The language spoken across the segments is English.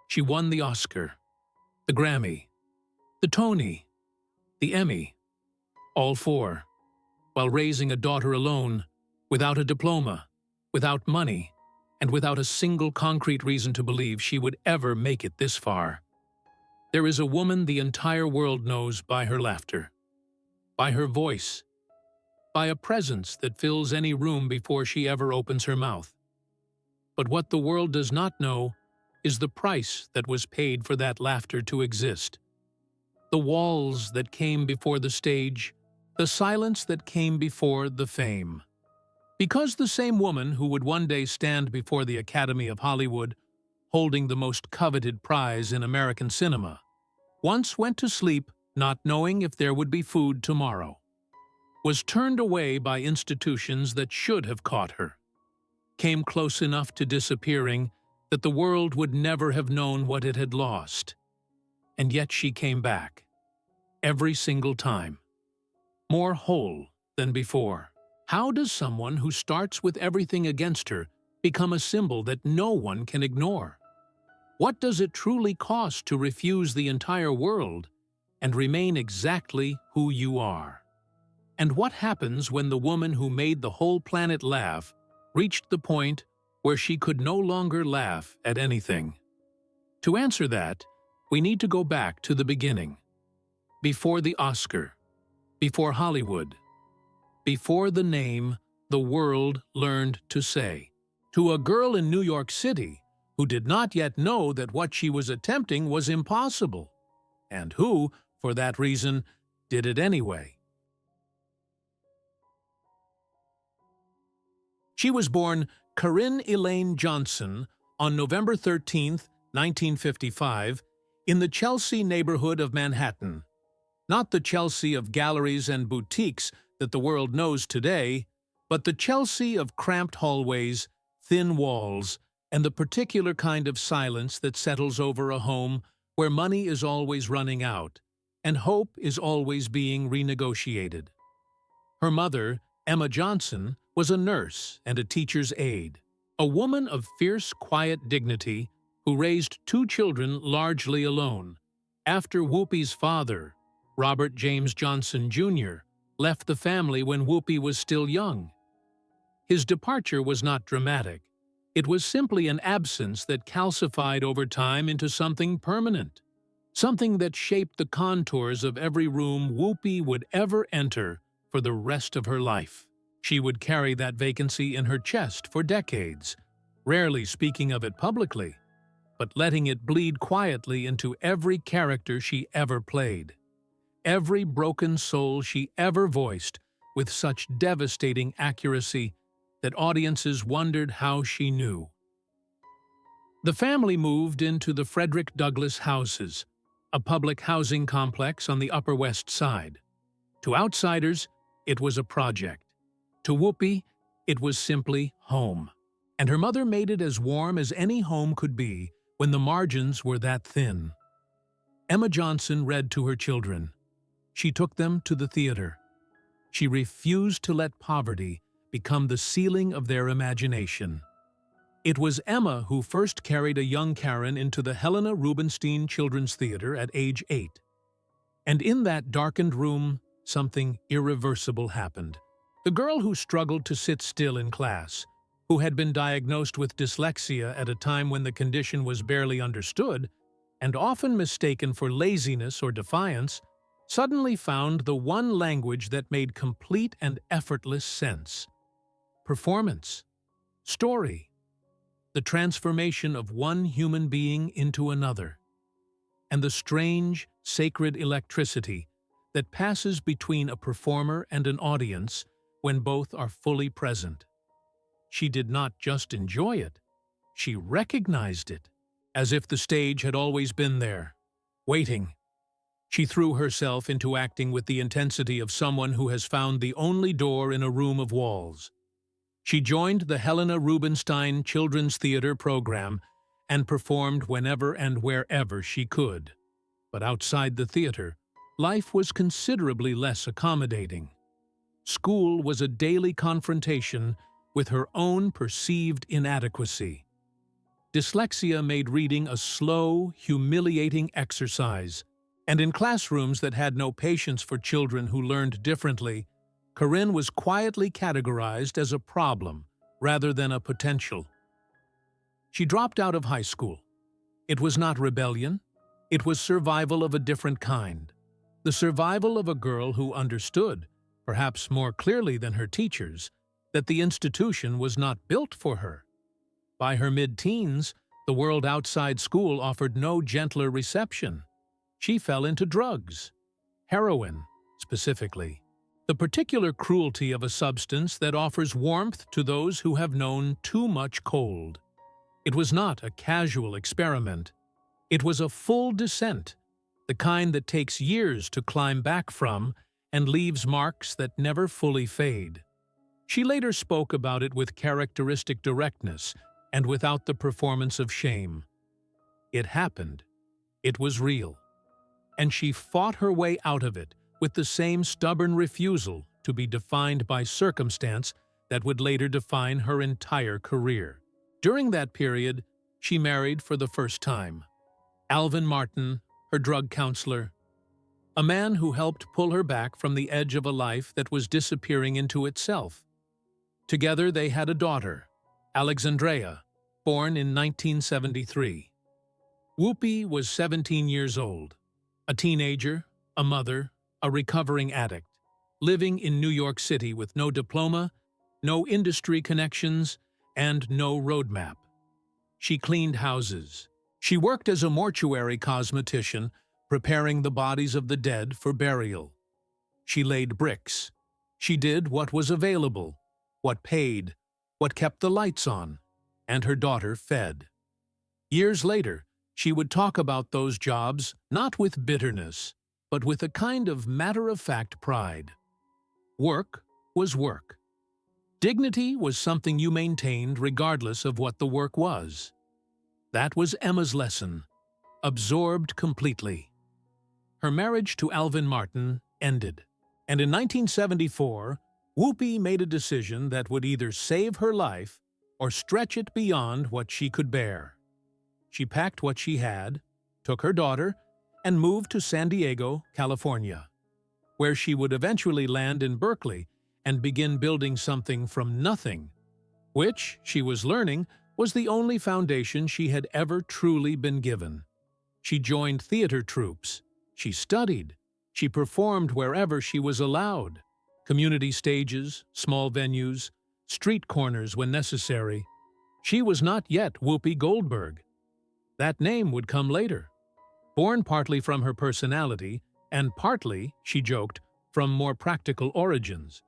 She won the Oscar, the Grammy, the Tony, the Emmy, all four, while raising a daughter alone, without a diploma, without money, and without a single concrete reason to believe she would ever make it this far. There is a woman the entire world knows by her laughter, by her voice, by a presence that fills any room before she ever opens her mouth. But what the world does not know is the price that was paid for that laughter to exist. The walls that came before the stage, the silence that came before the fame. Because the same woman who would one day stand before the Academy of Hollywood, holding the most coveted prize in American cinema, once went to sleep not knowing if there would be food tomorrow, was turned away by institutions that should have caught her, came close enough to disappearing that the world would never have known what it had lost. And yet she came back, every single time, more whole than before. How does someone who starts with everything against her become a symbol that no one can ignore? What does it truly cost to refuse the entire world and remain exactly who you are? And what happens when the woman who made the whole planet laugh reached the point where she could no longer laugh at anything? To answer that, we need to go back to the beginning. Before the Oscar, before Hollywood, before the name the world learned to say. To a girl in New York City who did not yet know that what she was attempting was impossible, and who, for that reason, did it anyway. She was born Corinne Elaine Johnson on November 13, 1955, in the Chelsea neighborhood of Manhattan. Not the Chelsea of galleries and boutiques that the world knows today, but the Chelsea of cramped hallways, thin walls, and the particular kind of silence that settles over a home where money is always running out and hope is always being renegotiated. Her mother, Emma Johnson, was a nurse and a teacher's aide, a woman of fierce, quiet dignity who raised two children largely alone, after Whoopi's father, Robert James Johnson, Jr., left the family when Whoopi was still young. His departure was not dramatic. It was simply an absence that calcified over time into something permanent, something that shaped the contours of every room Whoopi would ever enter for the rest of her life. She would carry that vacancy in her chest for decades, rarely speaking of it publicly, but letting it bleed quietly into every character she ever played, every broken soul she ever voiced with such devastating accuracy that audiences wondered how she knew. The family moved into the Frederick Douglass Houses, a public housing complex on the Upper West Side. To outsiders, it was a project. To Whoopi, it was simply home. And her mother made it as warm as any home could be when the margins were that thin. Emma Johnson read to her children. She took them to the theater. She refused to let poverty become the ceiling of their imagination. It was Emma who first carried a young Karen into the Helena Rubinstein Children's Theater at age 8. And in that darkened room, something irreversible happened. The girl who struggled to sit still in class, who had been diagnosed with dyslexia at a time when the condition was barely understood, and often mistaken for laziness or defiance, suddenly found the one language that made complete and effortless sense. Performance. Story. The transformation of one human being into another. And the strange, sacred electricity that passes between a performer and an audience when both are fully present. She did not just enjoy it, she recognized it, as if the stage had always been there, waiting. She threw herself into acting with the intensity of someone who has found the only door in a room of walls. She joined the Helena Rubinstein Children's Theater program and performed whenever and wherever she could. But outside the theater, life was considerably less accommodating. School was a daily confrontation with her own perceived inadequacy. dyslexia made reading a slow, humiliating exercise, and in classrooms that had no patience for children who learned differently, Corinne was quietly categorized as a problem rather than a potential. She dropped out of high school. It was not rebellion. It was survival of a different kind. The survival of a girl who understood, perhaps more clearly than her teachers, that the institution was not built for her. By her mid-teens, the world outside school offered no gentler reception. She fell into drugs, heroin specifically, the particular cruelty of a substance that offers warmth to those who have known too much cold. It was not a casual experiment. It was a full descent, the kind that takes years to climb back from and leaves marks that never fully fade. She later spoke about it with characteristic directness and without the performance of shame. It happened. It was real. And she fought her way out of it with the same stubborn refusal to be defined by circumstance that would later define her entire career. During that period, she married for the first time. Alvin Martin, her drug counselor, a man who helped pull her back from the edge of a life that was disappearing into itself. Together they had a daughter, Alexandria, born in 1973. Whoopi was 17 years old, a teenager, a mother, a recovering addict, living in New York City with no diploma, no industry connections, and no roadmap. She cleaned houses. She worked as a mortuary cosmetician, preparing the bodies of the dead for burial. She laid bricks. She did what was available, what paid, what kept the lights on, and her daughter fed. Years later, she would talk about those jobs not with bitterness, but with a kind of matter-of-fact pride. Work was work. Dignity was something you maintained regardless of what the work was. That was Emma's lesson, absorbed completely. Her marriage to Alvin Martin ended, and in 1974, Whoopi made a decision that would either save her life or stretch it beyond what she could bear. She packed what she had, took her daughter, and moved to San Diego, California, where she would eventually land in Berkeley and begin building something from nothing, which, she was learning, was the only foundation she had ever truly been given. She joined theater troupes. She studied. She performed wherever she was allowed. Community stages, small venues, street corners when necessary. She was not yet Whoopi Goldberg. That name would come later. Born partly from her personality, and partly, she joked, from more practical origins.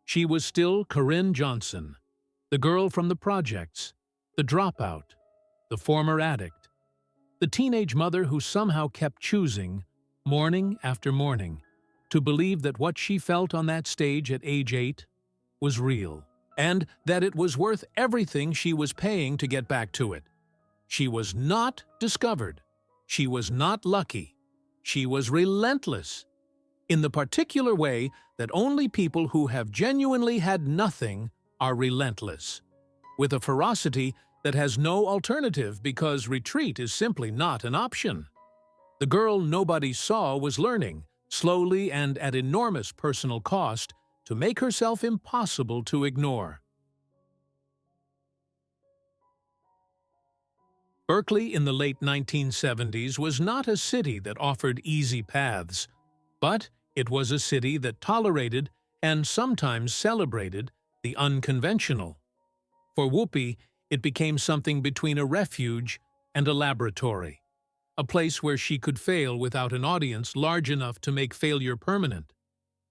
She was still Corinne Johnson, the girl from the projects, the dropout, the former addict, the teenage mother who somehow kept choosing, morning after morning, to believe that what she felt on that stage at age 8 was real, and that it was worth everything she was paying to get back to it. She was not discovered. She was not lucky. She was relentless, in the particular way that only people who have genuinely had nothing are relentless, with a ferocity that has no alternative because retreat is simply not an option. The girl nobody saw was learning, slowly and at enormous personal cost, to make herself impossible to ignore. Berkeley in the late 1970s was not a city that offered easy paths, but it was a city that tolerated and sometimes celebrated the unconventional. For Whoopi, it became something between a refuge and a laboratory, a place where she could fail without an audience large enough to make failure permanent,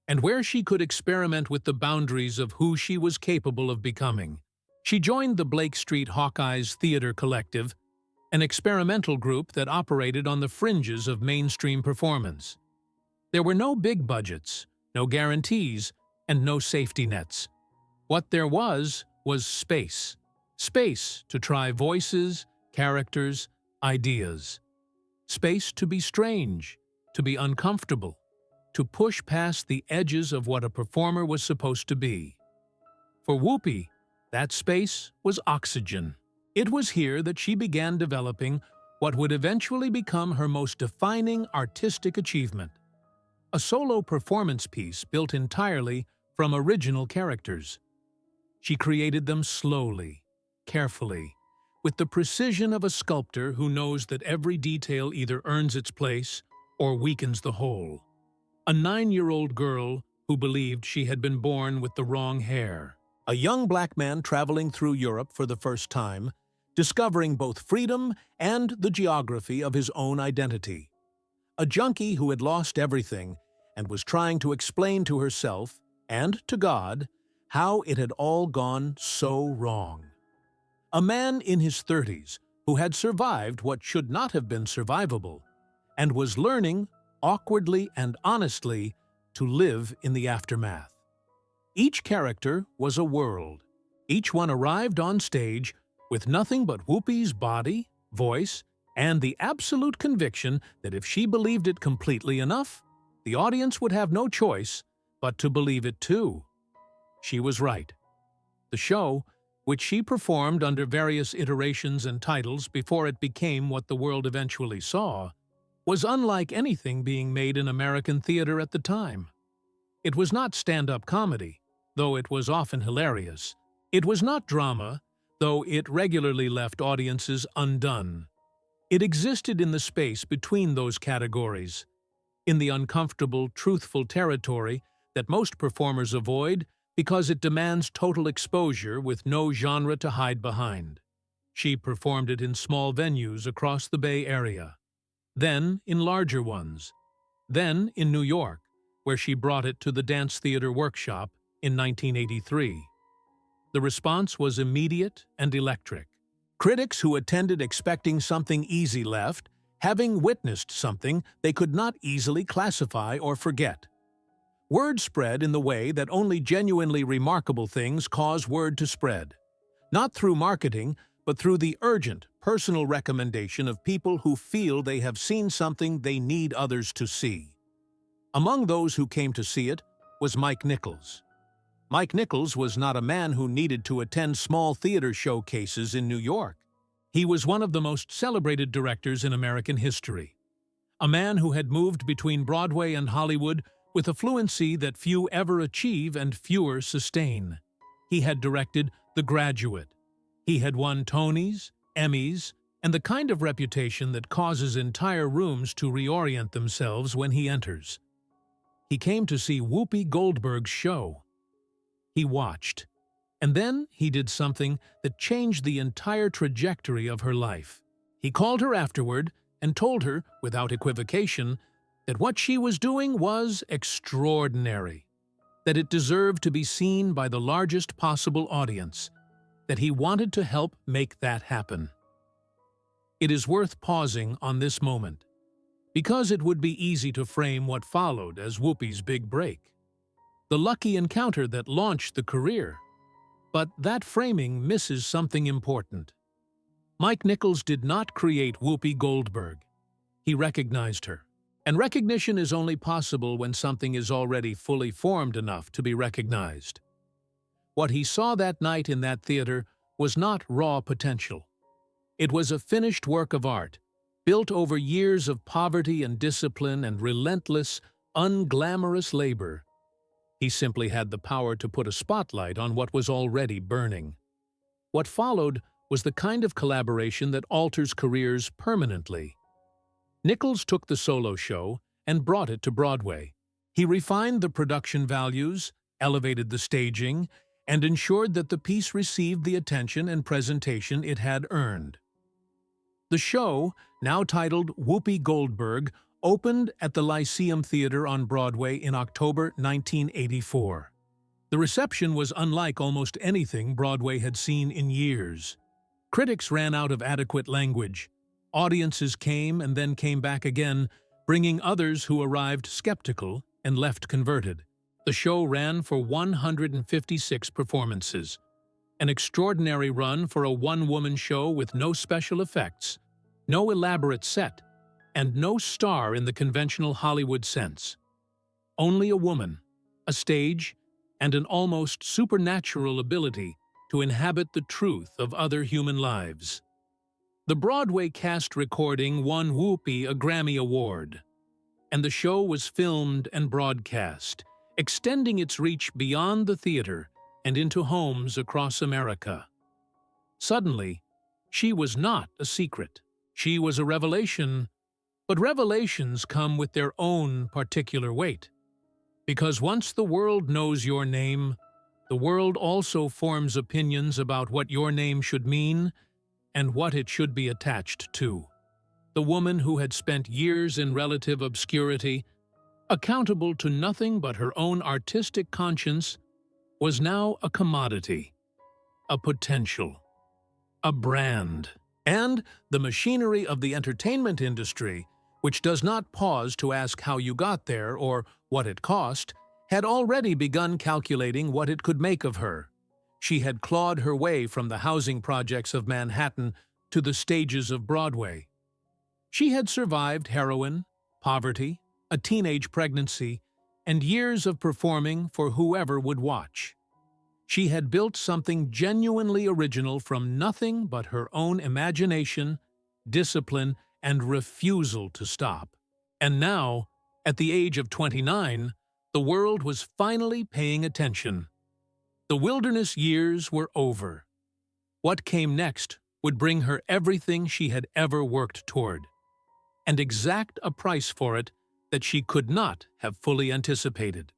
and where she could experiment with the boundaries of who she was capable of becoming. She joined the Blake Street Hawkeyes Theater Collective, an experimental group that operated on the fringes of mainstream performance. There were no big budgets, no guarantees, and no safety nets. What there was space. Space to try voices, characters, ideas. Space to be strange, to be uncomfortable, to push past the edges of what a performer was supposed to be. For Whoopi, that space was oxygen. It was here that she began developing what would eventually become her most defining artistic achievement, a solo performance piece built entirely from original characters. She created them slowly, carefully, with the precision of a sculptor who knows that every detail either earns its place or weakens the whole. A 9-year-old girl who believed she had been born with the wrong hair. A young black man traveling through Europe for the first time, discovering both freedom and the geography of his own identity. A junkie who had lost everything and was trying to explain to herself and to God how it had all gone so wrong. A man in his 30s who had survived what should not have been survivable and was learning, awkwardly and honestly, to live in the aftermath. Each character was a world. Each one arrived on stage with nothing but Whoopi's body, voice, and the absolute conviction that if she believed it completely enough, the audience would have no choice but to believe it too. She was right. The show, which she performed under various iterations and titles before it became what the world eventually saw, was unlike anything being made in American theater at the time. It was not stand-up comedy, though it was often hilarious. It was not drama, though it regularly left audiences undone. It existed in the space between those categories, in the uncomfortable, truthful territory that most performers avoid because it demands total exposure with no genre to hide behind. She performed it in small venues across the Bay Area, then in larger ones, then in New York, where she brought it to the Dance Theater Workshop in 1983. The response was immediate and electric. Critics who attended expecting something easy left, having witnessed something they could not easily classify or forget. Word spread in the way that only genuinely remarkable things cause word to spread, not through marketing, but through the urgent, personal recommendation of people who feel they have seen something they need others to see. Among those who came to see it was Mike Nichols. Mike Nichols was not a man who needed to attend small theater showcases in New York. He was one of the most celebrated directors in American history. A man who had moved between Broadway and Hollywood with a fluency that few ever achieve and fewer sustain. He had directed The Graduate. He had won Tonys, Emmys, and the kind of reputation that causes entire rooms to reorient themselves when he enters. He came to see Whoopi Goldberg's show. He watched, and then he did something that changed the entire trajectory of her life. He called her afterward and told her, without equivocation, that what she was doing was extraordinary, that it deserved to be seen by the largest possible audience, that he wanted to help make that happen. It is worth pausing on this moment, because it would be easy to frame what followed as Whoopi's big break, the lucky encounter that launched the career. But that framing misses something important. Mike Nichols did not create Whoopi Goldberg. He recognized her. And recognition is only possible when something is already fully formed enough to be recognized. What he saw that night in that theater was not raw potential. It was a finished work of art, built over years of poverty and discipline and relentless, unglamorous labor. He simply had the power to put a spotlight on what was already burning. What followed was the kind of collaboration that alters careers permanently. Nichols took the solo show and brought it to Broadway. He refined the production values, elevated the staging, and ensured that the piece received the attention and presentation it had earned. The show, now titled Whoopi Goldberg, opened at the Lyceum Theater on Broadway in October 1984. The reception was unlike almost anything Broadway had seen in years. Critics ran out of adequate language. Audiences came and then came back again, bringing others who arrived skeptical and left converted. The show ran for 156 performances, an extraordinary run for a one-woman show with no special effects, no elaborate set, and no star in the conventional Hollywood sense. Only a woman, a stage, and an almost supernatural ability to inhabit the truth of other human lives. The Broadway cast recording won Whoopi a Grammy Award, and the show was filmed and broadcast, extending its reach beyond the theater and into homes across America. Suddenly, she was not a secret. She was a revelation, but revelations come with their own particular weight. Because once the world knows your name, the world also forms opinions about what your name should mean and what it should be attached to. The woman who had spent years in relative obscurity, accountable to nothing but her own artistic conscience, was now a commodity, a potential, a brand. And the machinery of the entertainment industry, which does not pause to ask how you got there or what it cost, had already begun calculating what it could make of her. She had clawed her way from the housing projects of Manhattan to the stages of Broadway. She had survived heroin, poverty, a teenage pregnancy, and years of performing for whoever would watch. She had built something genuinely original from nothing but her own imagination, discipline, and refusal to stop. And now, at the age of 29, the world was finally paying attention. The wilderness years were over. What came next would bring her everything she had ever worked toward, and exact a price for it that she could not have fully anticipated.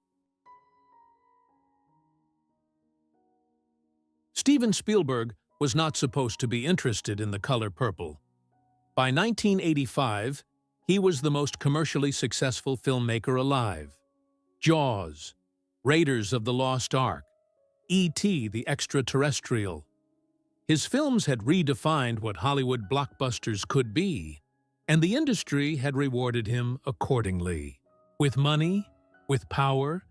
Steven Spielberg was not supposed to be interested in The Color Purple. By 1985, he was the most commercially successful filmmaker alive. Jaws, Raiders of the Lost Ark, E.T. the Extraterrestrial. His films had redefined what Hollywood blockbusters could be, and the industry had rewarded him accordingly. With money, with power,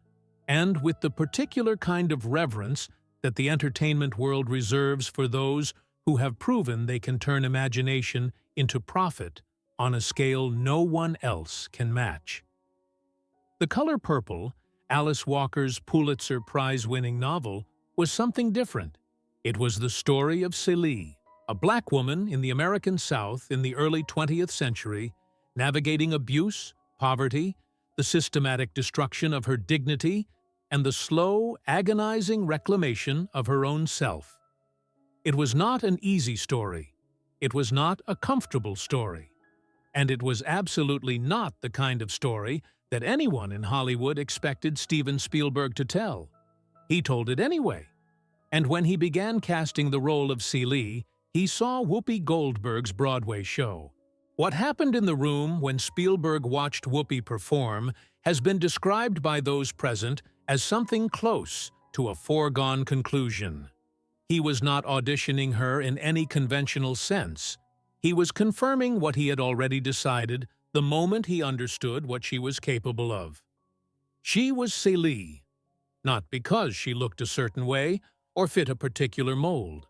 and with the particular kind of reverence that the entertainment world reserves for those who have proven they can turn imagination into profit on a scale no one else can match. The Color Purple, Alice Walker's Pulitzer Prize-winning novel, was something different. It was the story of Celie, a black woman in the American South in the early 20th century, navigating abuse, poverty, the systematic destruction of her dignity, and the slow, agonizing reclamation of her own self. It was not an easy story. It was not a comfortable story. And it was absolutely not the kind of story that anyone in Hollywood expected Steven Spielberg to tell. He told it anyway. And when he began casting the role of Celie, he saw Whoopi Goldberg's Broadway show. What happened in the room when Spielberg watched Whoopi perform has been described by those present as something close to a foregone conclusion. He was not auditioning her in any conventional sense. He was confirming what he had already decided the moment he understood what she was capable of. She was Celie, not because she looked a certain way or fit a particular mold,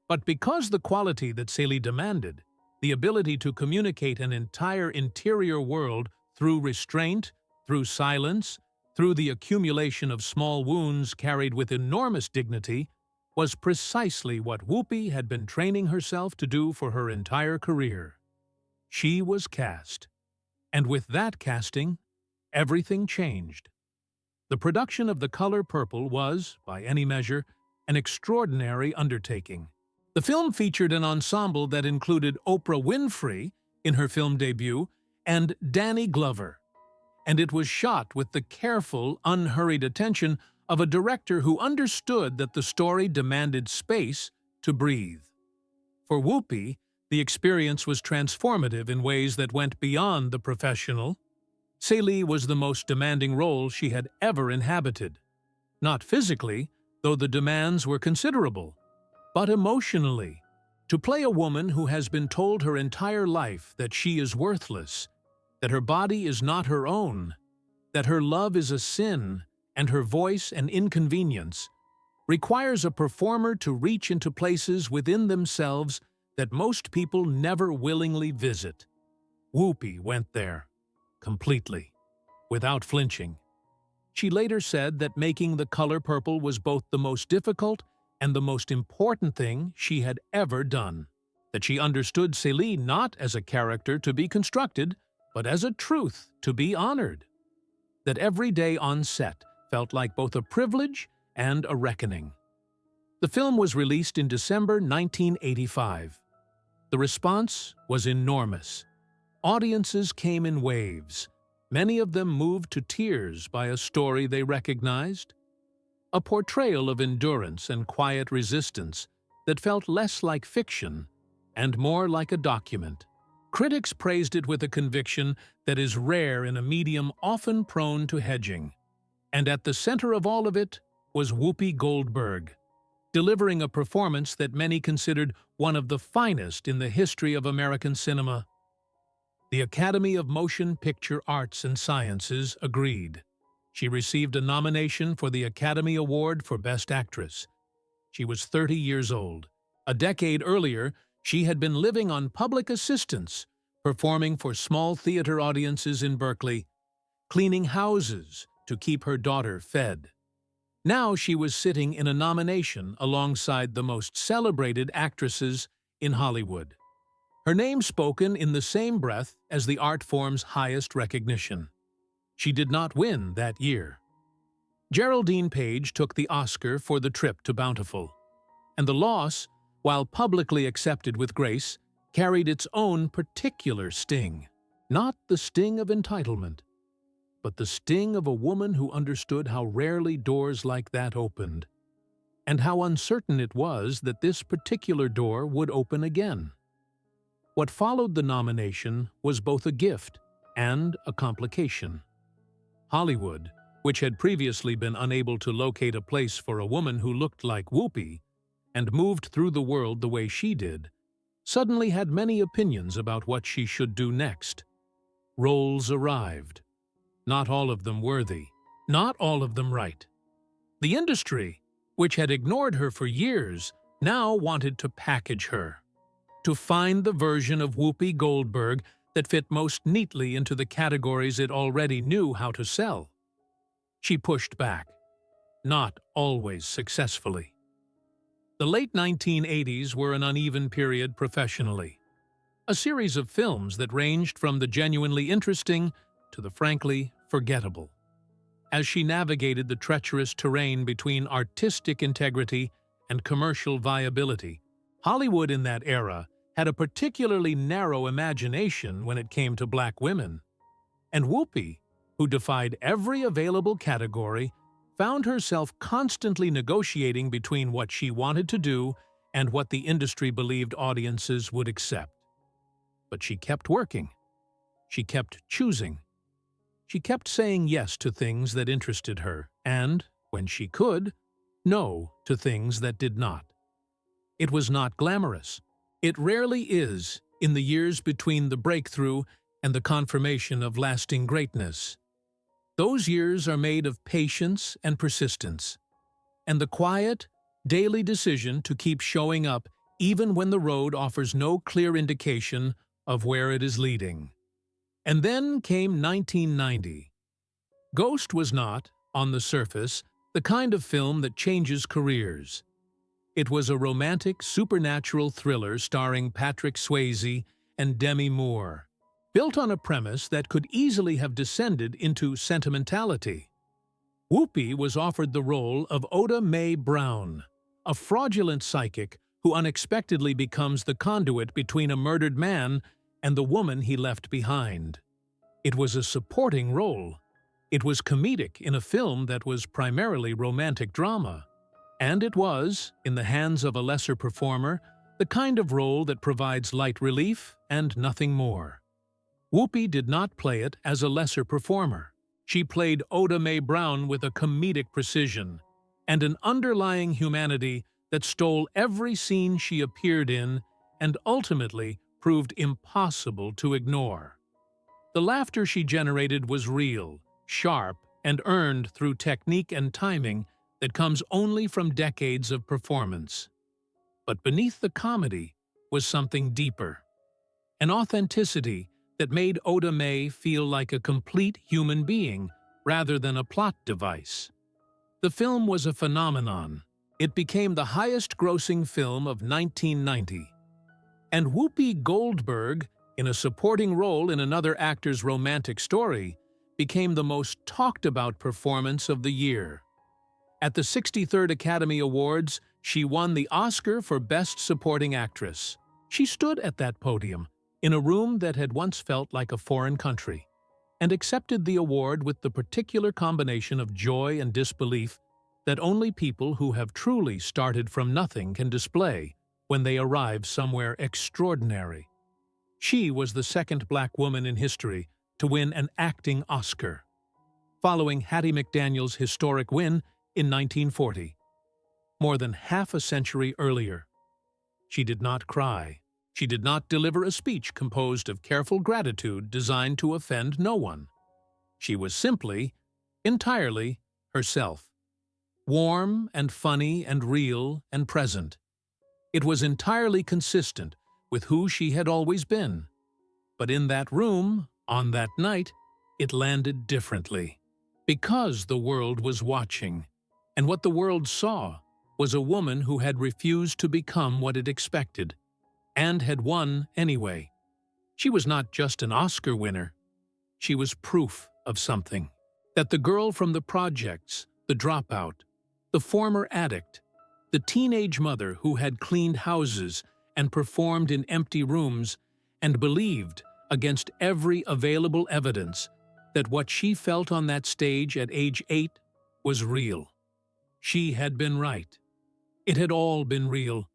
but because the quality that Celie demanded, the ability to communicate an entire interior world through restraint, through silence, through the accumulation of small wounds carried with enormous dignity, was precisely what Whoopi had been training herself to do for her entire career. She was cast. And with that casting, everything changed. The production of The Color Purple was, by any measure, an extraordinary undertaking. The film featured an ensemble that included Oprah Winfrey in her film debut and Danny Glover, and it was shot with the careful, unhurried attention of a director who understood that the story demanded space to breathe. For Whoopi, the experience was transformative in ways that went beyond the professional. Celie was the most demanding role she had ever inhabited. Not physically, though the demands were considerable, but emotionally. To play a woman who has been told her entire life that she is worthless, that her body is not her own, that her love is a sin and her voice an inconvenience, requires a performer to reach into places within themselves that most people never willingly visit. Whoopi went there, completely, without flinching. She later said that making The Color Purple was both the most difficult and the most important thing she had ever done. That she understood Celine not as a character to be constructed, but as a truth to be honored. That every day on set felt like both a privilege and a reckoning. The film was released in December 1985. The response was enormous. Audiences came in waves, many of them moved to tears by a story they recognized. A portrayal of endurance and quiet resistance that felt less like fiction and more like a document. Critics praised it with a conviction that is rare in a medium often prone to hedging. And at the center of all of it was Whoopi Goldberg, delivering a performance that many considered one of the finest in the history of American cinema. The Academy of Motion Picture Arts and Sciences agreed. She received a nomination for the Academy Award for Best Actress. She was 30 years old. A decade earlier, she had been living on public assistance, performing for small theater audiences in Berkeley, cleaning houses to keep her daughter fed. Now she was sitting in a nomination alongside the most celebrated actresses in Hollywood. Her name spoken in the same breath as the art form's highest recognition. She did not win that year. Geraldine Page took the Oscar for The Trip to Bountiful, and the loss, while publicly accepted with grace, carried its own particular sting. Not the sting of entitlement, but the sting of a woman who understood how rarely doors like that opened, and how uncertain it was that this particular door would open again. What followed the nomination was both a gift and a complication. Hollywood, which had previously been unable to locate a place for a woman who looked like Whoopi and moved through the world the way she did, suddenly had many opinions about what she should do next. Roles arrived. Not all of them worthy, not all of them right. The industry, which had ignored her for years, now wanted to package her, to find the version of Whoopi Goldberg that fit most neatly into the categories it already knew how to sell. She pushed back, not always successfully. The late 1980s were an uneven period professionally. A series of films that ranged from the genuinely interesting to the frankly forgettable. As she navigated the treacherous terrain between artistic integrity and commercial viability, Hollywood in that era had a particularly narrow imagination when it came to black women. And Whoopi, who defied every available category, found herself constantly negotiating between what she wanted to do and what the industry believed audiences would accept. But she kept working. She kept choosing. She kept saying yes to things that interested her and, when she could, no to things that did not. It was not glamorous. It rarely is in the years between the breakthrough and the confirmation of lasting greatness. Those years are made of patience and persistence, and the quiet, daily decision to keep showing up even when the road offers no clear indication of where it is leading. And then came 1990. Ghost was not, on the surface, the kind of film that changes careers. It was a romantic, supernatural thriller starring Patrick Swayze and Demi Moore, built on a premise that could easily have descended into sentimentality. Whoopi was offered the role of Oda Mae Brown, a fraudulent psychic who unexpectedly becomes the conduit between a murdered man and the woman he left behind. It was a supporting role. It was comedic in a film that was primarily romantic drama. And it was, in the hands of a lesser performer, the kind of role that provides light relief and nothing more. Whoopi did not play it as a lesser performer. She played Oda Mae Brown with a comedic precision and an underlying humanity that stole every scene she appeared in and ultimately proved impossible to ignore. The laughter she generated was real, sharp, and earned through technique and timing that comes only from decades of performance. But beneath the comedy was something deeper, an authenticity that made Oda Mae feel like a complete human being rather than a plot device. The film was a phenomenon. It became the highest-grossing film of 1990. And Whoopi Goldberg, in a supporting role in another actor's romantic story, became the most talked-about performance of the year. At the 63rd Academy Awards, she won the Oscar for Best Supporting Actress. She stood at that podium, in a room that had once felt like a foreign country, and accepted the award with the particular combination of joy and disbelief that only people who have truly started from nothing can display when they arrive somewhere extraordinary. She was the second Black woman in history to win an acting Oscar, following Hattie McDaniel's historic win in 1940, more than half a century earlier. She did not cry. She did not deliver a speech composed of careful gratitude designed to offend no one. She was simply, entirely, herself. Warm and funny and real and present. It was entirely consistent with who she had always been. But in that room, on that night, it landed differently. Because the world was watching, and what the world saw was a woman who had refused to become what it expected, and had won anyway. She was not just an Oscar winner. She was proof of something. That the girl from the projects, the dropout, the former addict, the teenage mother who had cleaned houses and performed in empty rooms and believed, against every available evidence, that what she felt on that stage at age 8 was real. She had been right. It had all been real.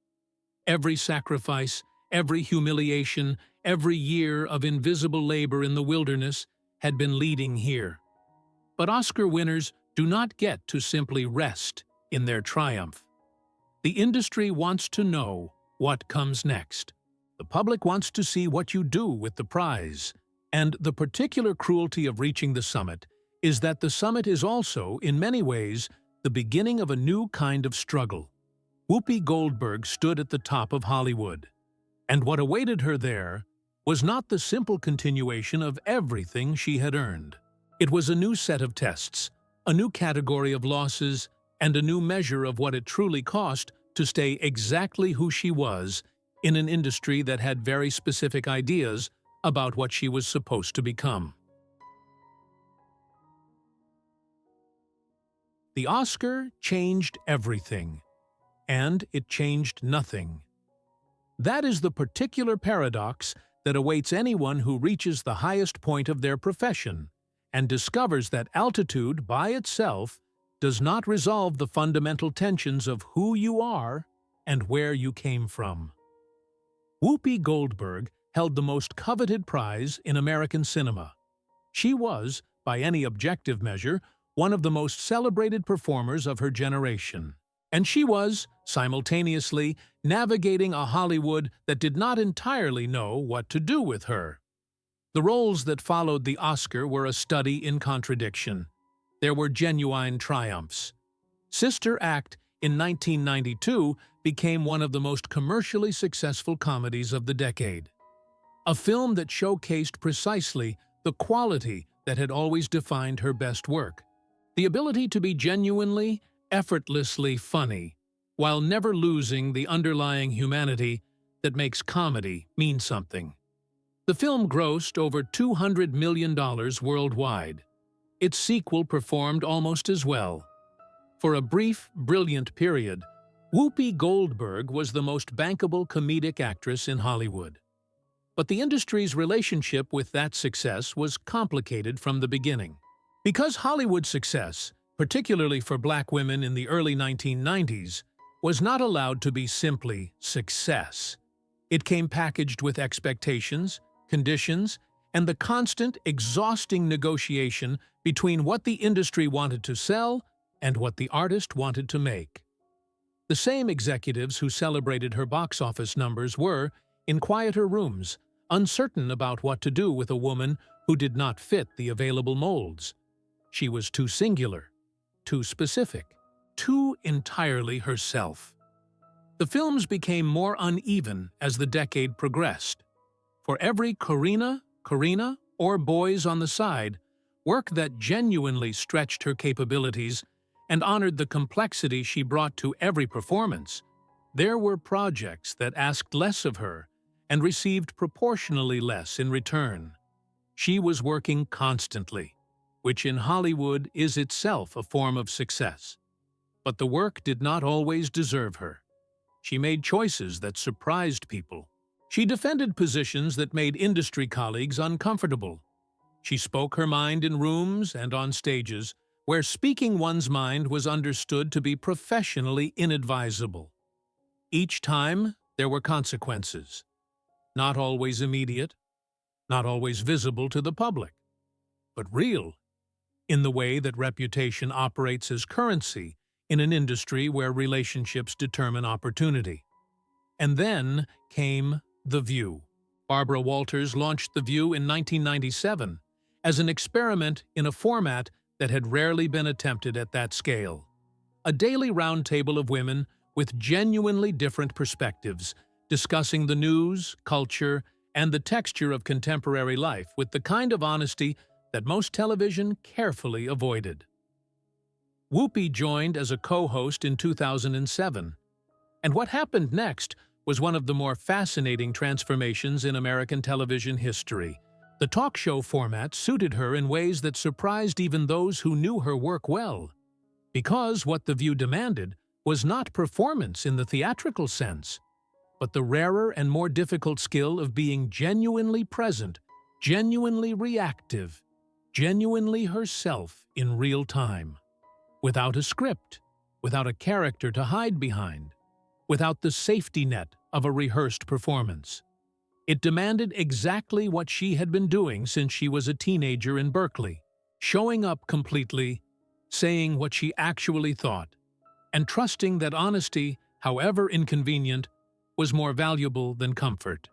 Every sacrifice, every humiliation, every year of invisible labor in the wilderness had been leading here. But Oscar winners do not get to simply rest in their triumph. The industry wants to know what comes next. The public wants to see what you do with the prize. And the particular cruelty of reaching the summit is that the summit is also, in many ways, the beginning of a new kind of struggle. Whoopi Goldberg stood at the top of Hollywood, and what awaited her there was not the simple continuation of everything she had earned. It was a new set of tests, a new category of losses, and a new measure of what it truly cost to stay exactly who she was in an industry that had very specific ideas about what she was supposed to become. The Oscar changed everything, and it changed nothing. That is the particular paradox that awaits anyone who reaches the highest point of their profession and discovers that altitude by itself does not resolve the fundamental tensions of who you are and where you came from. Whoopi Goldberg held the most coveted prize in American cinema. She was, by any objective measure, one of the most celebrated performers of her generation. And she was, simultaneously, navigating a Hollywood that did not entirely know what to do with her. The roles that followed the Oscar were a study in contradiction. There were genuine triumphs. Sister Act in 1992 became one of the most commercially successful comedies of the decade. A film that showcased precisely the quality that had always defined her best work. The ability to be genuinely, effortlessly funny, while never losing the underlying humanity that makes comedy mean something. The film grossed over $200 million worldwide. Its sequel performed almost as well. For a brief, brilliant period, Whoopi Goldberg was the most bankable comedic actress in Hollywood. But the industry's relationship with that success was complicated from the beginning. Because Hollywood success, particularly for Black women in the early 1990s, was not allowed to be simply success. It came packaged with expectations, conditions, and the constant, exhausting negotiation between what the industry wanted to sell and what the artist wanted to make. The same executives who celebrated her box office numbers were, in quieter rooms, uncertain about what to do with a woman who did not fit the available molds. She was too singular, too specific, too entirely herself. The films became more uneven as the decade progressed. For every Corina, or Boys on the Side, work that genuinely stretched her capabilities and honored the complexity she brought to every performance, there were projects that asked less of her and received proportionally less in return. She was working constantly, which in Hollywood is itself a form of success. But the work did not always deserve her. She made choices that surprised people. She defended positions that made industry colleagues uncomfortable. She spoke her mind in rooms and on stages where speaking one's mind was understood to be professionally inadvisable. Each time, there were consequences. Not always immediate, not always visible to the public, but real, in the way that reputation operates as currency in an industry where relationships determine opportunity. And then came The View. Barbara Walters launched The View in 1997 as an experiment in a format that had rarely been attempted at that scale. A daily roundtable of women with genuinely different perspectives, discussing the news, culture, and the texture of contemporary life with the kind of honesty that most television carefully avoided. Whoopi joined as a co-host in 2007, and what happened next was one of the more fascinating transformations in American television history. The talk show format suited her in ways that surprised even those who knew her work well, because what The View demanded was not performance in the theatrical sense, but the rarer and more difficult skill of being genuinely present, genuinely reactive, genuinely herself in real time. Without a script, without a character to hide behind, without the safety net of a rehearsed performance. It demanded exactly what she had been doing since she was a teenager in Berkeley, showing up completely, saying what she actually thought, and trusting that honesty, however inconvenient, was more valuable than comfort.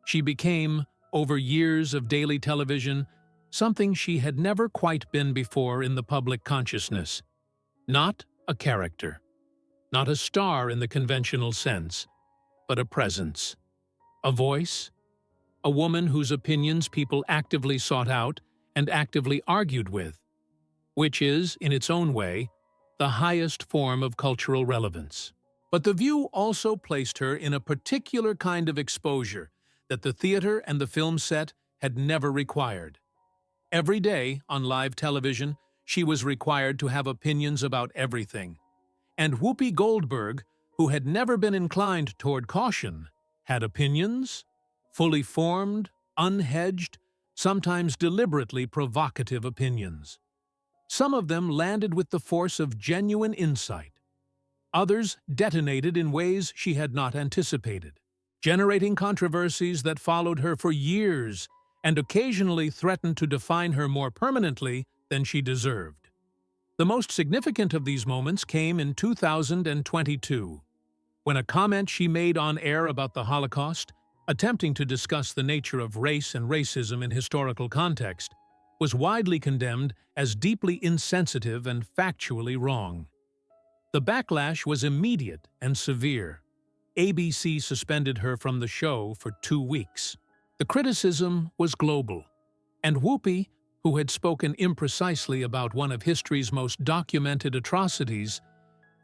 She became, over years of daily television, something she had never quite been before in the public consciousness. Not a character, not a star in the conventional sense, but a presence, a voice, a woman whose opinions people actively sought out and actively argued with, which is, in its own way, the highest form of cultural relevance. But The View also placed her in a particular kind of exposure that the theater and the film set had never required. Every day, on live television, she was required to have opinions about everything. And Whoopi Goldberg, who had never been inclined toward caution, had opinions, fully formed, unhedged, sometimes deliberately provocative opinions. Some of them landed with the force of genuine insight. Others detonated in ways she had not anticipated, generating controversies that followed her for years and occasionally threatened to define her more permanently than she deserved. The most significant of these moments came in 2022, when a comment she made on air about the Holocaust, attempting to discuss the nature of race and racism in historical context, was widely condemned as deeply insensitive and factually wrong. The backlash was immediate and severe. ABC suspended her from the show for 2 weeks. The criticism was global, and Whoopi, who had spoken imprecisely about one of history's most documented atrocities,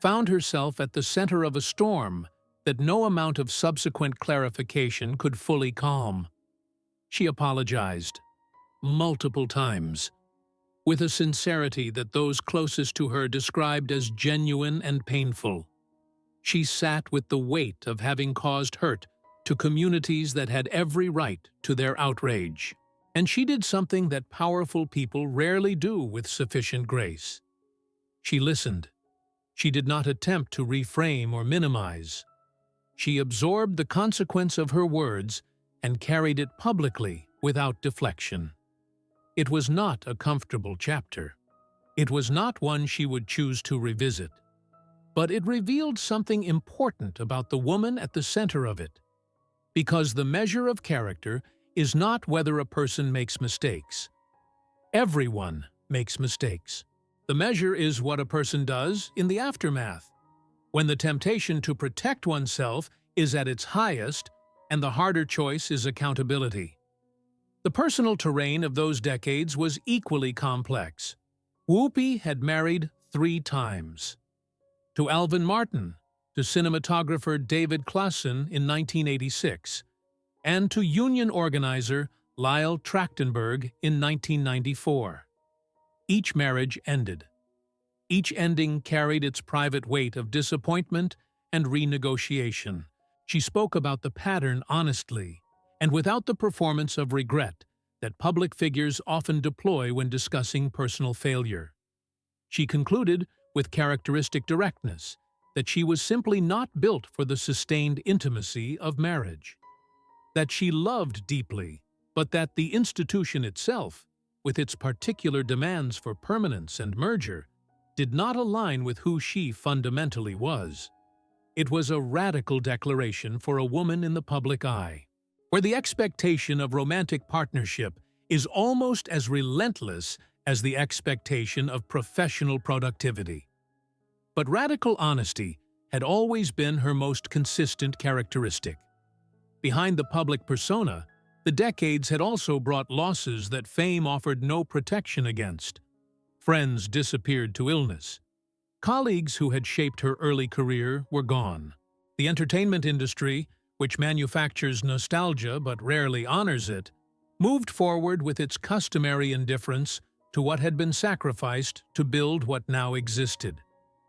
found herself at the center of a storm that no amount of subsequent clarification could fully calm. She apologized, multiple times, with a sincerity that those closest to her described as genuine and painful. She sat with the weight of having caused hurt to communities that had every right to their outrage. And she did something that powerful people rarely do with sufficient grace. She listened. She did not attempt to reframe or minimize. She absorbed the consequence of her words and carried it publicly without deflection. It was not a comfortable chapter. It was not one she would choose to revisit. But it revealed something important about the woman at the center of it. Because the measure of character is not whether a person makes mistakes. Everyone makes mistakes. The measure is what a person does in the aftermath, when the temptation to protect oneself is at its highest and the harder choice is accountability. The personal terrain of those decades was equally complex. Whoopi had married 3 times. To Alvin Martin, to cinematographer David Klassen in 1986, and to union organizer Lyle Trachtenberg in 1994. Each marriage ended. Each ending carried its private weight of disappointment and renegotiation. She spoke about the pattern honestly, and without the performance of regret that public figures often deploy when discussing personal failure. She concluded with characteristic directness that she was simply not built for the sustained intimacy of marriage. That she loved deeply, but that the institution itself, with its particular demands for permanence and merger, did not align with who she fundamentally was. It was a radical declaration for a woman in the public eye, where the expectation of romantic partnership is almost as relentless as the expectation of professional productivity. But radical honesty had always been her most consistent characteristic. Behind the public persona, the decades had also brought losses that fame offered no protection against. Friends disappeared to illness. Colleagues who had shaped her early career were gone. The entertainment industry, which manufactures nostalgia but rarely honors it, moved forward with its customary indifference to what had been sacrificed to build what now existed.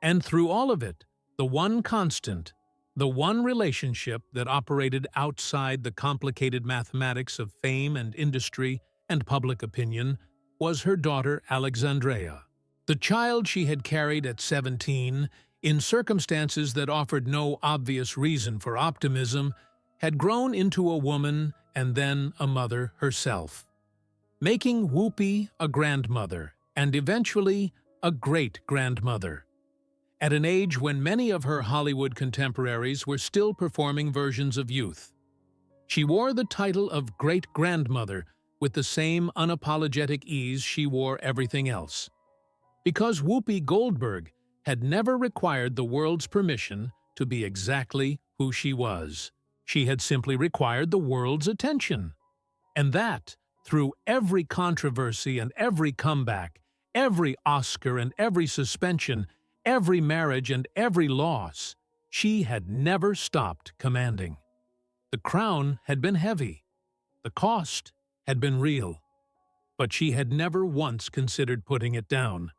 And through all of it, the one constant, the one relationship that operated outside the complicated mathematics of fame and industry and public opinion, was her daughter Alexandrea. The child she had carried at 17, in circumstances that offered no obvious reason for optimism, had grown into a woman and then a mother herself, making Whoopi a grandmother and eventually a great-grandmother. At an age when many of her Hollywood contemporaries were still performing versions of youth. She wore the title of great-grandmother with the same unapologetic ease she wore everything else. Because Whoopi Goldberg had never required the world's permission to be exactly who she was. She had simply required the world's attention. And that, through every controversy and every comeback, every Oscar and every suspension, every marriage and every loss, she had never stopped commanding. The crown had been heavy. The cost had been real. But she had never once considered putting it down.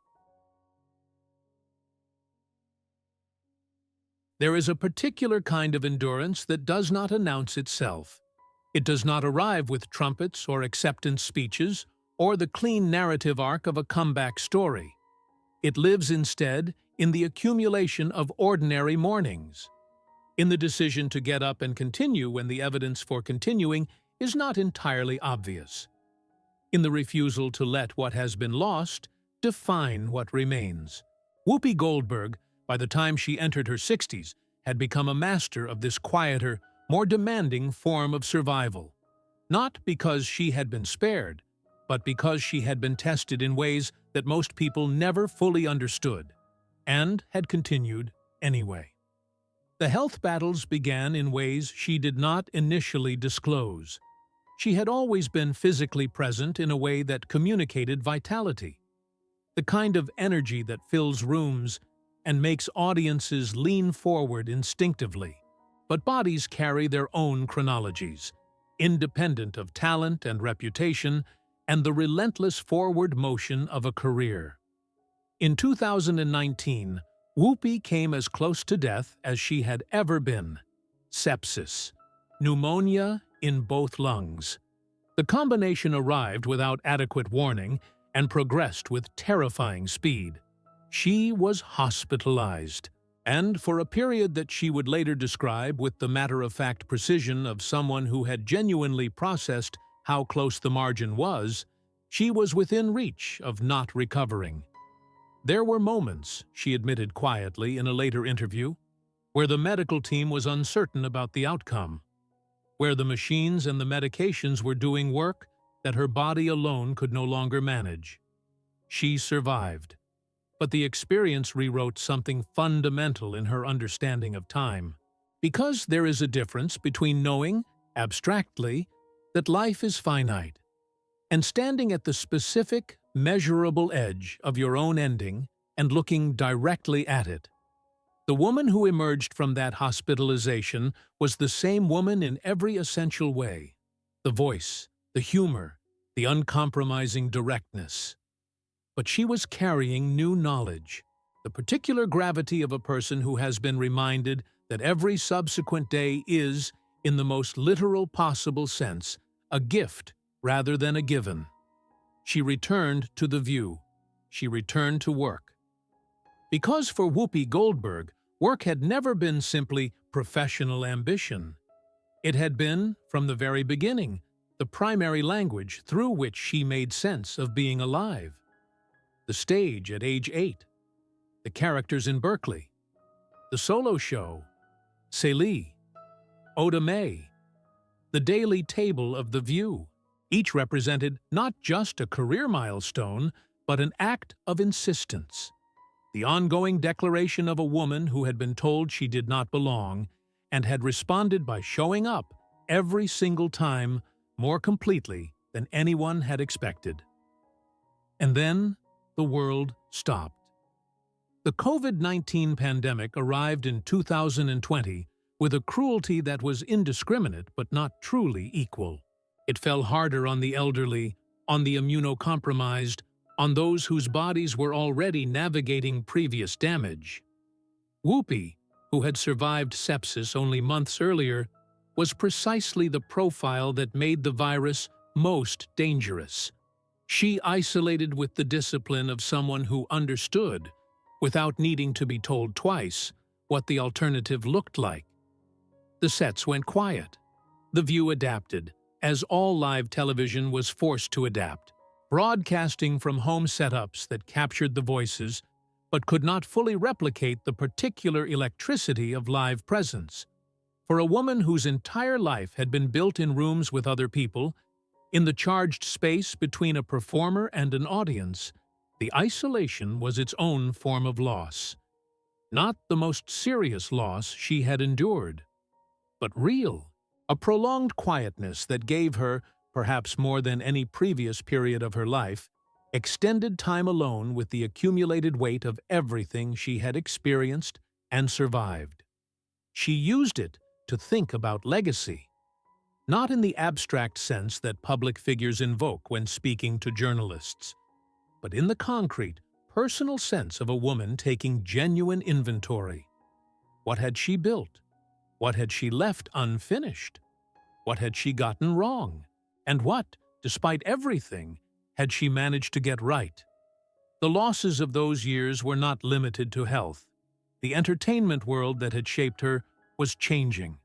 There is a particular kind of endurance that does not announce itself. It does not arrive with trumpets or acceptance speeches or the clean narrative arc of a comeback story. It lives instead in the accumulation of ordinary mornings, in the decision to get up and continue when the evidence for continuing is not entirely obvious, in the refusal to let what has been lost define what remains. Whoopi Goldberg, by the time she entered her 60s, had become a master of this quieter, more demanding form of survival. Not because she had been spared, but because she had been tested in ways that most people never fully understood, and had continued anyway. The health battles began in ways she did not initially disclose. She had always been physically present in a way that communicated vitality, the kind of energy that fills rooms and makes audiences lean forward instinctively. But bodies carry their own chronologies, independent of talent and reputation and the relentless forward motion of a career. In 2019, Whoopi came as close to death as she had ever been. Sepsis, pneumonia in both lungs. The combination arrived without adequate warning and progressed with terrifying speed. She was hospitalized, and for a period that she would later describe with the matter-of-fact precision of someone who had genuinely processed how close the margin was, she was within reach of not recovering. There were moments, she admitted quietly in a later interview, where the medical team was uncertain about the outcome, where the machines and the medications were doing work that her body alone could no longer manage. She survived. But the experience rewrote something fundamental in her understanding of time. Because there is a difference between knowing, abstractly, that life is finite, and standing at the specific, measurable edge of your own ending and looking directly at it. The woman who emerged from that hospitalization was the same woman in every essential way. The voice, the humor, the uncompromising directness. But she was carrying new knowledge, the particular gravity of a person who has been reminded that every subsequent day is, in the most literal possible sense, a gift rather than a given. She returned to the view. She returned to work. Because for Whoopi Goldberg, work had never been simply professional ambition. It had been, from the very beginning, the primary language through which she made sense of being alive. The stage at age 8, the characters in Berkeley, the solo show, Celie, Oda Mae, the daily table of The View. Each represented not just a career milestone, but an act of insistence. The ongoing declaration of a woman who had been told she did not belong and had responded by showing up every single time more completely than anyone had expected. And then the world stopped. The COVID-19 pandemic arrived in 2020 with a cruelty that was indiscriminate but not truly equal. It fell harder on the elderly, on the immunocompromised, on those whose bodies were already navigating previous damage. Whoopi, who had survived sepsis only months earlier, was precisely the profile that made the virus most dangerous. She isolated with the discipline of someone who understood, without needing to be told twice, what the alternative looked like. The sets went quiet. The View adapted, as all live television was forced to adapt, broadcasting from home setups that captured the voices but could not fully replicate the particular electricity of live presence. For a woman whose entire life had been built in rooms with other people, in the charged space between a performer and an audience, the isolation was its own form of loss. Not the most serious loss she had endured, but real, a prolonged quietness that gave her, perhaps more than any previous period of her life, extended time alone with the accumulated weight of everything she had experienced and survived. She used it to think about legacy, not in the abstract sense that public figures invoke when speaking to journalists, but in the concrete, personal sense of a woman taking genuine inventory. What had she built? What had she left unfinished? What had she gotten wrong? And what, despite everything, had she managed to get right? The losses of those years were not limited to health. The entertainment world that had shaped her was changing,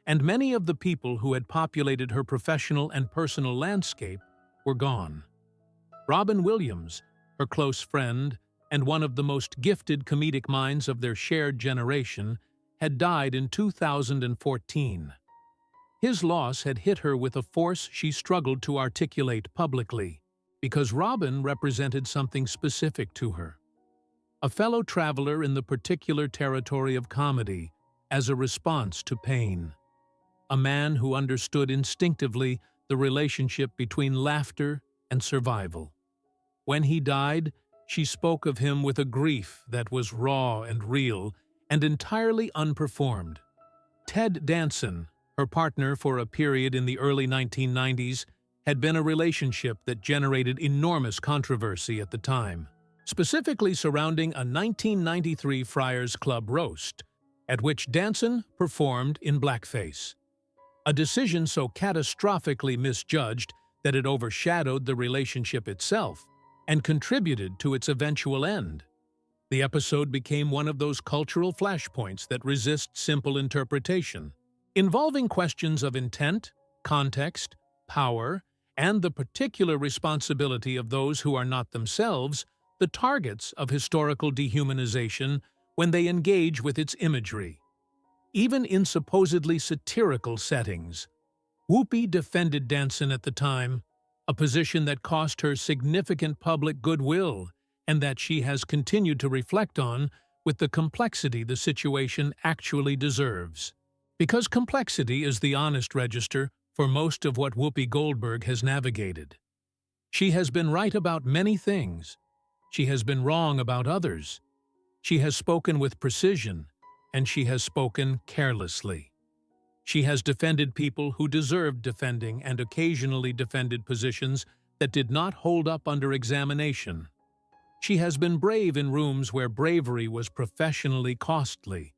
and many of the people who had populated her professional and personal landscape were gone. Robin Williams, her close friend and one of the most gifted comedic minds of their shared generation, had died in 2014. His loss had hit her with a force she struggled to articulate publicly, because Robin represented something specific to her. A fellow traveler in the particular territory of comedy as a response to pain. A man who understood instinctively the relationship between laughter and survival. When he died, she spoke of him with a grief that was raw and real and entirely unperformed. Ted Danson, her partner for a period in the early 1990s, had been a relationship that generated enormous controversy at the time, specifically surrounding a 1993 Friars Club roast, at which Danson performed in blackface. A decision so catastrophically misjudged that it overshadowed the relationship itself and contributed to its eventual end. The episode became one of those cultural flashpoints that resist simple interpretation, involving questions of intent, context, power, and the particular responsibility of those who are not themselves the targets of historical dehumanization when they engage with its imagery. Even in supposedly satirical settings, Whoopi defended Danson at the time, a position that cost her significant public goodwill and that she has continued to reflect on with the complexity the situation actually deserves. Because complexity is the honest register for most of what Whoopi Goldberg has navigated. She has been right about many things, She has been wrong about others. She has spoken with precision, and she has spoken carelessly. She has defended people who deserved defending and occasionally defended positions that did not hold up under examination. She has been brave in rooms where bravery was professionally costly,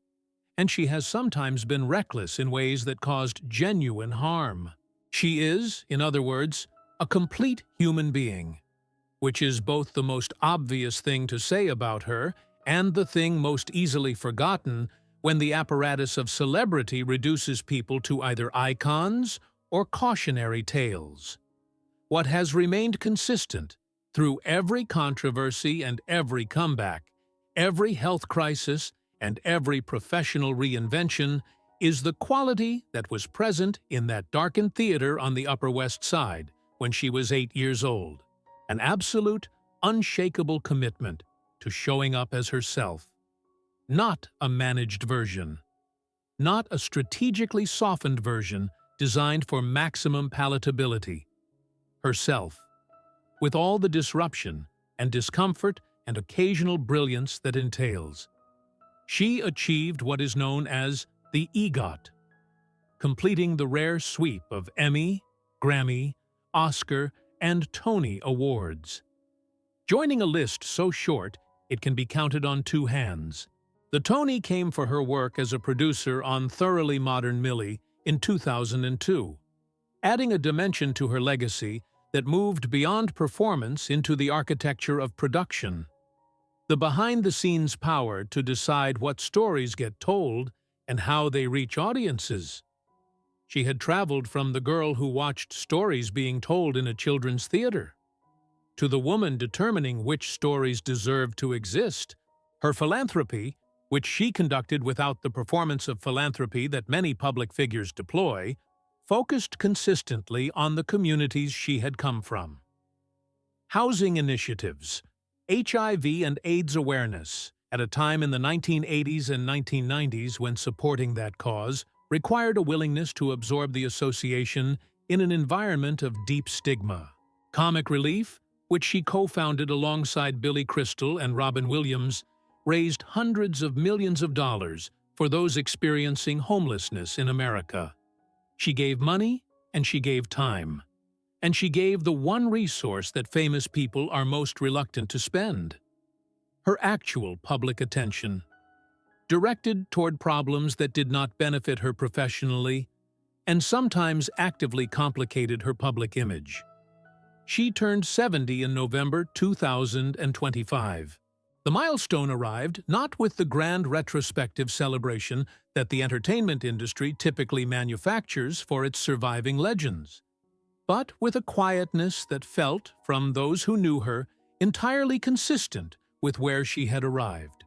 and she has sometimes been reckless in ways that caused genuine harm. She is, in other words, a complete human being, which is both the most obvious thing to say about her and the thing most easily forgotten when the apparatus of celebrity reduces people to either icons or cautionary tales. What has remained consistent through every controversy and every comeback, every health crisis and every professional reinvention is the quality that was present in that darkened theater on the Upper West Side when she was 8 years old. An absolute, unshakable commitment to showing up as herself. Not a managed version. Not a strategically softened version designed for maximum palatability. Herself, with all the disruption and discomfort and occasional brilliance that entails. She achieved what is known as the EGOT, completing the rare sweep of Emmy, Grammy, Oscar, and Tony Awards. Joining a list so short it can be counted on two hands. The Tony came for her work as a producer on Thoroughly Modern Millie in 2002, adding a dimension to her legacy that moved beyond performance into the architecture of production. The behind-the-scenes power to decide what stories get told and how they reach audiences. She had traveled from the girl who watched stories being told in a children's theater to the woman determining which stories deserved to exist. Her philanthropy, which she conducted without the performance of philanthropy that many public figures deploy, focused consistently on the communities she had come from. Housing initiatives, HIV and AIDS awareness, at a time in the 1980s and 1990s when supporting that cause required a willingness to absorb the association in an environment of deep stigma. Comic Relief, which she co-founded alongside Billy Crystal and Robin Williams, raised hundreds of millions of dollars for those experiencing homelessness in America. She gave money and she gave time. And she gave the one resource that famous people are most reluctant to spend: her actual public attention, directed toward problems that did not benefit her professionally and sometimes actively complicated her public image. She turned 70 in November 2025. The milestone arrived not with the grand retrospective celebration that the entertainment industry typically manufactures for its surviving legends, but with a quietness that felt, from those who knew her, entirely consistent with where she had arrived.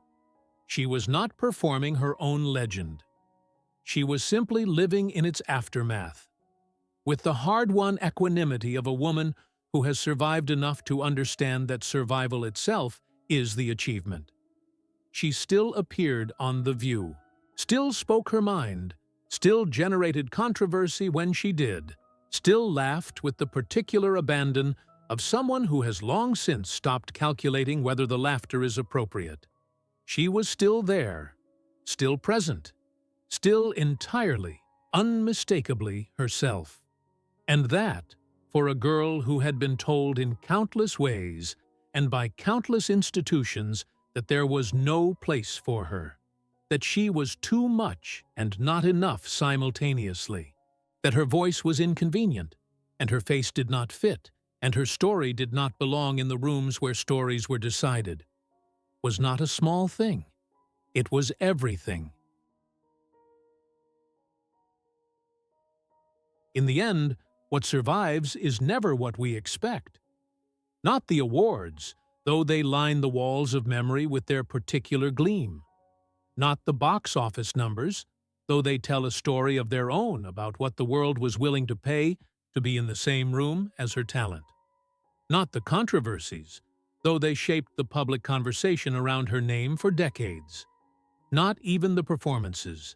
She was not performing her own legend. She was simply living in its aftermath, with the hard-won equanimity of a woman who has survived enough to understand that survival itself is the achievement. She still appeared on The View, still spoke her mind, still generated controversy when she did, still laughed with the particular abandon of someone who has long since stopped calculating whether the laughter is appropriate. She was still there, still present, still entirely, unmistakably herself. And that, for a girl who had been told in countless ways and by countless institutions that there was no place for her, that she was too much and not enough simultaneously, that her voice was inconvenient, and her face did not fit, and her story did not belong in the rooms where stories were decided, was not a small thing. It was everything. In the end, what survives is never what we expect. Not the awards, though they line the walls of memory with their particular gleam. Not the box office numbers, though they tell a story of their own about what the world was willing to pay to be in the same room as her talent. Not the controversies, though they shaped the public conversation around her name for decades. Not even the performances,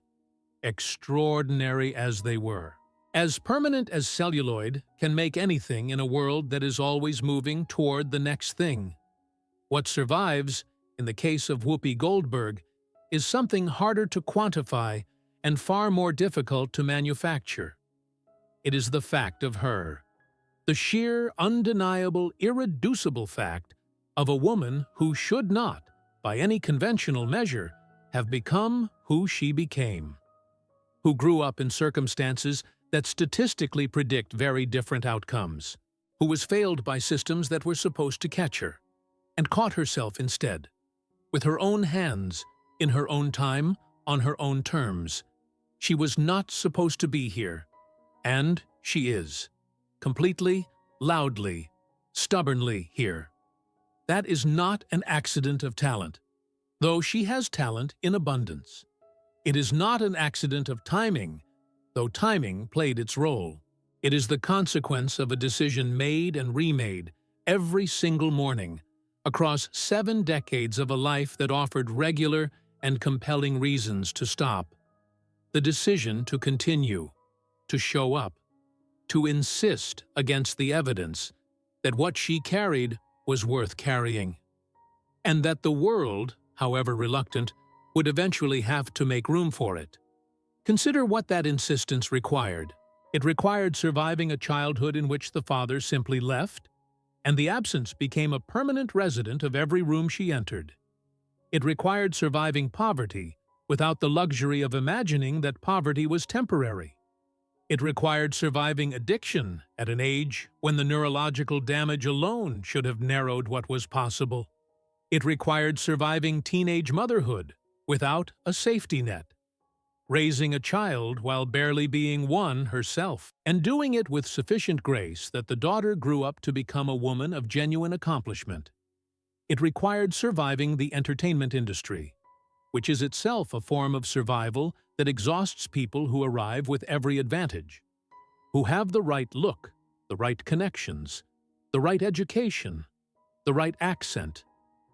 extraordinary as they were. As permanent as celluloid can make anything in a world that is always moving toward the next thing. What survives, in the case of Whoopi Goldberg, is something harder to quantify and far more difficult to manufacture. It is the fact of her, the sheer, undeniable, irreducible fact of a woman who should not, by any conventional measure, have become who she became, who grew up in circumstances that statistically predict very different outcomes, who was failed by systems that were supposed to catch her, and caught herself instead, with her own hands, in her own time, on her own terms. She was not supposed to be here, and she is, completely, loudly, stubbornly here. That is not an accident of talent, though she has talent in abundance. It is not an accident of timing, though timing played its role. It is the consequence of a decision made and remade every single morning, across 7 decades of a life that offered regular and compelling reasons to stop. The decision to continue, to show up, to insist against the evidence that what she carried was worth carrying, and that the world, however reluctant, would eventually have to make room for it. Consider what that insistence required. It required surviving a childhood in which the father simply left, and the absence became a permanent resident of every room she entered. It required surviving poverty without the luxury of imagining that poverty was temporary. It required surviving addiction at an age when the neurological damage alone should have narrowed what was possible. It required surviving teenage motherhood without a safety net, raising a child while barely being one herself, and doing it with sufficient grace that the daughter grew up to become a woman of genuine accomplishment. It required surviving the entertainment industry, which is itself a form of survival that exhausts people who arrive with every advantage, who have the right look, the right connections, the right education, the right accent,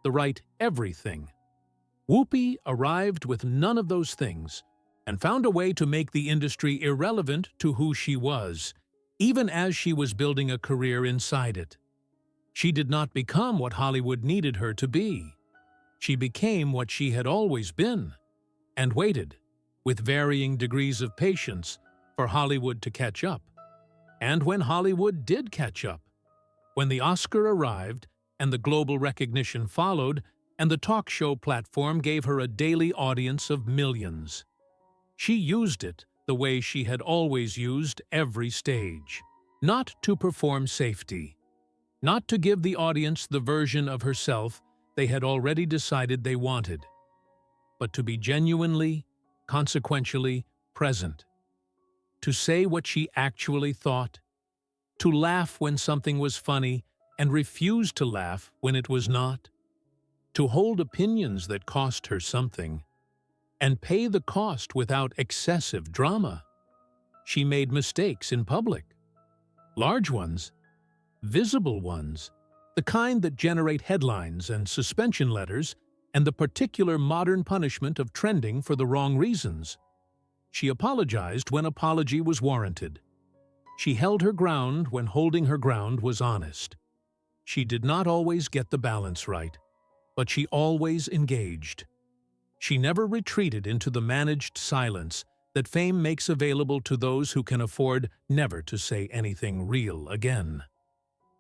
the right everything. Whoopi arrived with none of those things and found a way to make the industry irrelevant to who she was, even as she was building a career inside it. She did not become what Hollywood needed her to be. She became what she had always been, and waited, with varying degrees of patience, for Hollywood to catch up. And when Hollywood did catch up, when the Oscar arrived and the global recognition followed, and the talk show platform gave her a daily audience of millions, she used it the way she had always used every stage. Not to perform safety, not to give the audience the version of herself they had already decided they wanted, but to be genuinely, consequentially present, to say what she actually thought, to laugh when something was funny and refuse to laugh when it was not, to hold opinions that cost her something, and pay the cost without excessive drama. She made mistakes in public, large ones, visible ones, the kind that generate headlines and suspension letters, and the particular modern punishment of trending for the wrong reasons. She apologized when apology was warranted. She held her ground when holding her ground was honest. She did not always get the balance right, but she always engaged. She never retreated into the managed silence that fame makes available to those who can afford never to say anything real again.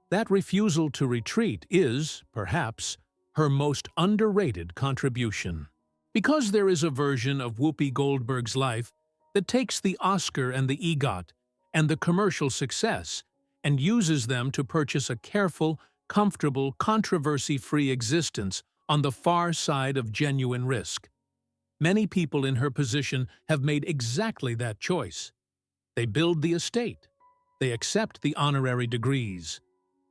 That refusal to retreat is, perhaps, her most underrated contribution. Because there is a version of Whoopi Goldberg's life that takes the Oscar and the EGOT and the commercial success and uses them to purchase a careful, comfortable, controversy-free existence on the far side of genuine risk. Many people in her position have made exactly that choice. They build the estate. They accept the honorary degrees.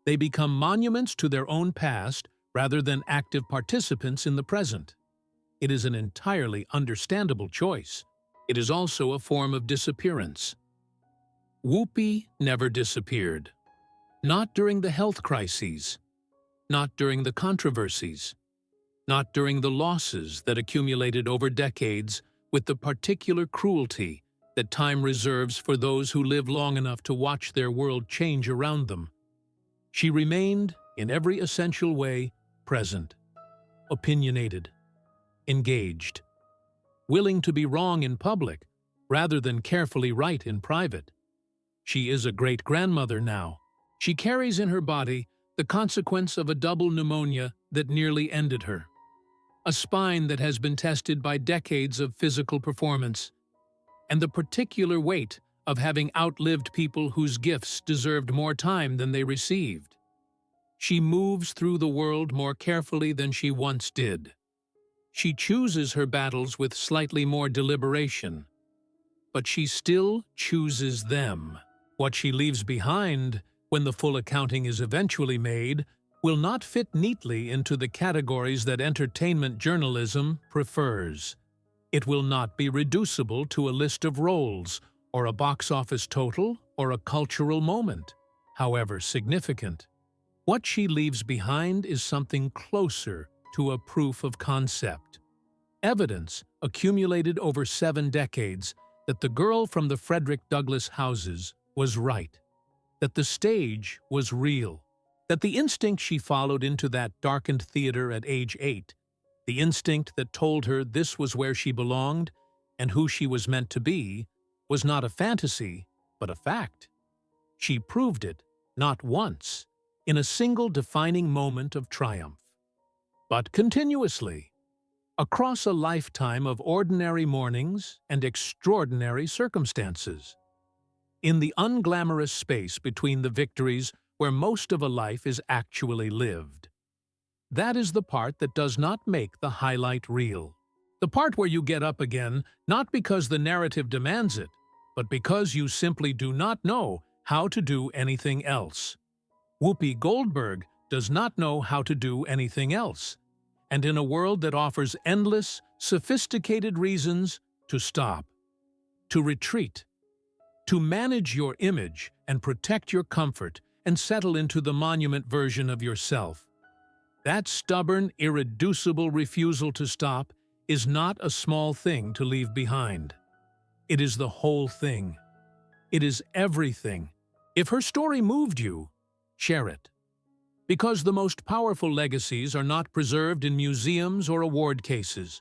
They become monuments to their own past rather than active participants in the present. It is an entirely understandable choice. It is also a form of disappearance. Whoopi never disappeared. Not during the health crises. Not during the controversies. Not during the losses that accumulated over decades with the particular cruelty that time reserves for those who live long enough to watch their world change around them. She remained, in every essential way, present, opinionated, engaged, willing to be wrong in public rather than carefully right in private. She is a great-grandmother now. She carries in her body the consequence of a double pneumonia that nearly ended her, a spine that has been tested by decades of physical performance, and the particular weight of having outlived people whose gifts deserved more time than they received. She moves through the world more carefully than she once did. She chooses her battles with slightly more deliberation, but she still chooses them. What she leaves behind, when the full accounting is eventually made, will not fit neatly into the categories that entertainment journalism prefers. It will not be reducible to a list of roles, or a box office total, or a cultural moment, however significant. What she leaves behind is something closer to a proof of concept. Evidence accumulated over 7 decades that the girl from the Frederick Douglass houses was right, that the stage was real, that the instinct she followed into that darkened theater at age 8, the instinct that told her this was where she belonged and who she was meant to be, was not a fantasy, but a fact. She proved it, not once, in a single defining moment of triumph, but continuously, across a lifetime of ordinary mornings and extraordinary circumstances. In the unglamorous space between the victories where most of a life is actually lived. That is the part that does not make the highlight reel. The part where you get up again, not because the narrative demands it, but because you simply do not know how to do anything else. Whoopi Goldberg does not know how to do anything else, and in a world that offers endless, sophisticated reasons to stop, to retreat, to manage your image and protect your comfort and settle into the monument version of yourself. That stubborn, irreducible refusal to stop is not a small thing to leave behind. It is the whole thing. It is everything. If her story moved you, share it. Because the most powerful legacies are not preserved in museums or award cases.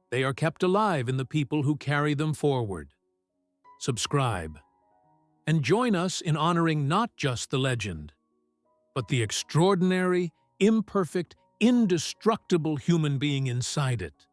They are kept alive in the people who carry them forward. Subscribe. And join us in honoring not just the legend, but the extraordinary, imperfect, indestructible human being inside it.